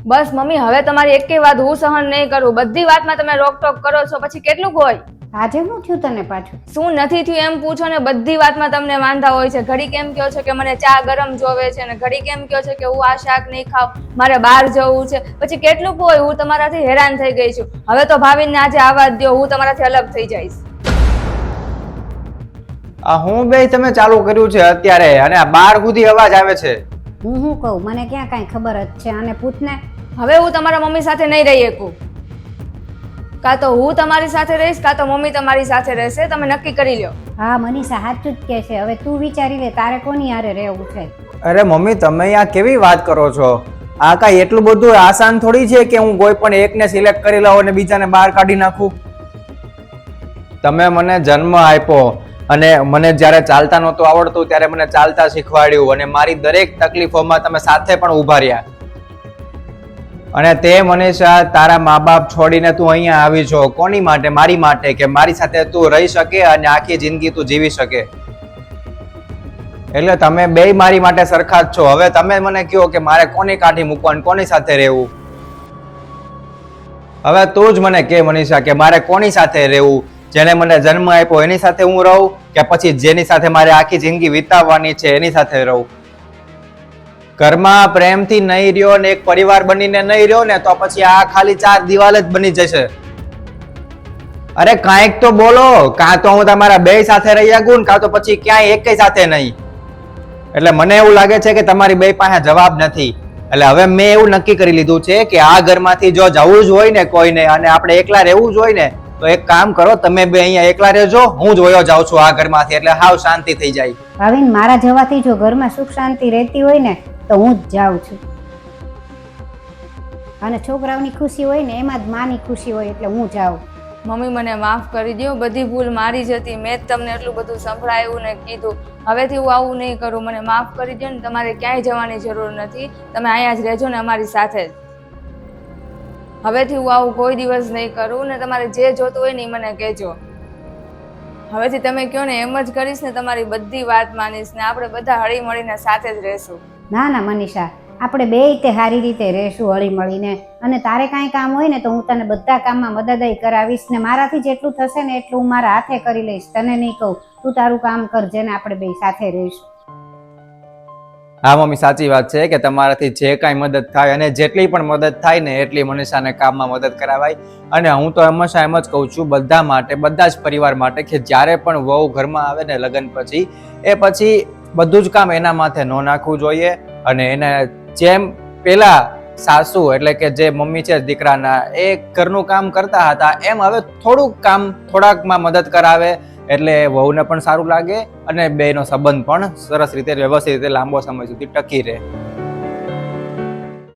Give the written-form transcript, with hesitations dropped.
બસ mummy, હવે તમારી એકેય વાત હું સહન નહીં કરું. બધી વાતમાં તમે રોકટોક કરો છો, પછી કેટલું હોય? આજે શું થયું તને પાછું? શું નથી થયું એમ પૂછો ને, બધી વાતમાં તમને વાંધા હોય છે. ઘડી કેમ કહો છો કે મને ચા ગરમ જોવે છે, ને ઘડી કેમ કહો છો કે હું આ શાક નહીં ખાવ, મારે બહાર જવું છે. પછી કેટલું હોય, હું તમારાથી હેરાન થઈ ગઈ છું. હવે તો ભાવિનને આજે આવા જ દો, હું તમારાથી અલગ થઈ જઈશ. આ હું બે તમે ચાલુ કર્યું છે અત્યારે, અને આ બાર સુધી અવાજ આવે છે. હું શું કહું, મને ક્યાં કાંઈ ખબર જ છે. આને પૂછને. હવે હું તમારા મમ્મી સાથે નહીં રહી શકું. કાં તો હું તમારી સાથે રહીશ, કાં તો મમ્મી તમારી સાથે રહેશે. તમે નક્કી કરી લ્યો. હા મનીષા સાચું જ કહે છે. હવે તું વિચારી લે તારે કોની હારે રહેવું છે. અરે મમ્મી, તમે આ કેવી વાત કરો છો? આ કાંઈ એટલું બધું આસાન થોડી છે કે હું કોઈ પણ એકને સિલેક્ટ કરી લઉં અને બીજાને બહાર કાઢી નાખું. તમે મને જન્મ આપ્યો અને મને જ્યારે ચાલતા નહોતું આવડતું ત્યારે મને ચાલતા શીખવાડ્યું, અને મારી દરેક તકલીફોમાં તમે સાથે પણ ઊભા રહ્યા. અને તે મનીષા, તારા મા બાપ છોડીને તું અહીંયા આવી છો કોની માટે? મારી માટે, કે મારી સાથે તું રહી શકે અને આખી જિંદગી તું જીવી શકે. એટલે તમે બેય મારી માટે સરખા જ છો. હવે તમે મને કહો કે મારે કોની કાઢી મૂકવાની, કોની સાથે રહેવું? હવે તું જ મને કે મનીષા કે મારે કોની સાથે રહેવું? જેને મને જન્મ આપ્યો એની સાથે હું રહું, કે પછી જેની સાથે મારે આખી જિંદગી વિતાવવાની છે એની સાથે રહું? ઘરમાં પ્રેમથી નહીં રહ્યો ને એક પરિવાર બનીને નહીં રહ્યો ને, તો પછી આ ખાલી ચાર દિવાલ જ બની જશે. અરે કાંઈક તો બોલો. કાં તો હું તમારા બેય સાથે રહી શકું, કાં તો પછી ક્યાંય એકેય સાથે નહીં. એટલે મને એવું લાગે છે કે તમારી બેય પાસે જવાબ નથી. એટલે હવે મેં એવું નક્કી કરી લીધું છે કે આ ઘરમાંથી જો જવું જ હોય ને કોઈને, અને આપણે એકલા રહેવું જ હોય ને, તો એક કામ કરો, તમે બે અહીંયા એકલા રહેજો, હું જ વયો જાઉં છું આ ઘરમાંથી. એટલે હાવ શાંતિ થઈ જાય. ભાવિન, મારા જવાથી જો ઘરમાં સુખ શાંતિ રહેતી હોય ને તો હું જ જાઉં છું. અને છોકરાઓની ખુશી હોય ને એમાં જ માની ખુશી હોય, એટલે હું જાઉં. મમ્મી મને માફ કરી દો, બધી ભૂલ મારી જ હતી. મેં જ તમને એટલું બધું સંભળાયું ને કીધું. હવેથી હું આવું નહીં કરું. મને માફ કરી દો ને, તમારે ક્યાંય જવાની જરૂર નથી. તમે અહીંયા જ રહેજો ને અમારી સાથે જ. હવેથી હું આવું કોઈ દિવસ નહીં કરું, ને તમારે જે જોતું હોય ને એ મને કહેજો. હવેથી તમે કહો ને એમ જ કરીશ ને, તમારી બધી વાત માનીશ, ને આપણે બધા હળી મળીને સાથે જ રહેશું. ના ના મનીષા, આપણે બેય તે સારી રીતે રહેશું હળી મળીને. અને તારે કાંઈ કામ હોય ને તો હું તને બધા કામમાં મદદ કરાવીશ, ને મારાથી જેટલું થશે ને એટલું હું મારા હાથે કરી લઈશ. તને નહીં કહું, તું તારું કામ કરજે ને આપણે બેય સાથે રહીશું. હા મમ્મી, સાચી વાત છે કે તમારાથી જે કાંઈ મદદ થાય, અને જેટલી પણ મદદ થાય ને એટલી મનીષાને કામમાં મદદ કરાવાય. અને હું તો હંમેશા એમ જ કહું છું બધા માટે, બધા જ પરિવાર માટે, કે જ્યારે પણ વહુ ઘરમાં આવે ને લગ્ન પછી, એ પછી બધું જ કામ એના માથે ન નાખવું જોઈએ. અને એને જેમ પેલા સાસુ એટલે કે જે મમ્મી છે દીકરાના, એ ઘરનું કામ કરતા હતા, એમ હવે થોડુંક કામ થોડાકમાં મદદ કરાવે, એટલે વહુને પણ સારું લાગે અને બેયનો સંબંધ પણ સરસ રીતે વ્યવસ્થિત રીતે લાંબો સમય સુધી ટકી રહે.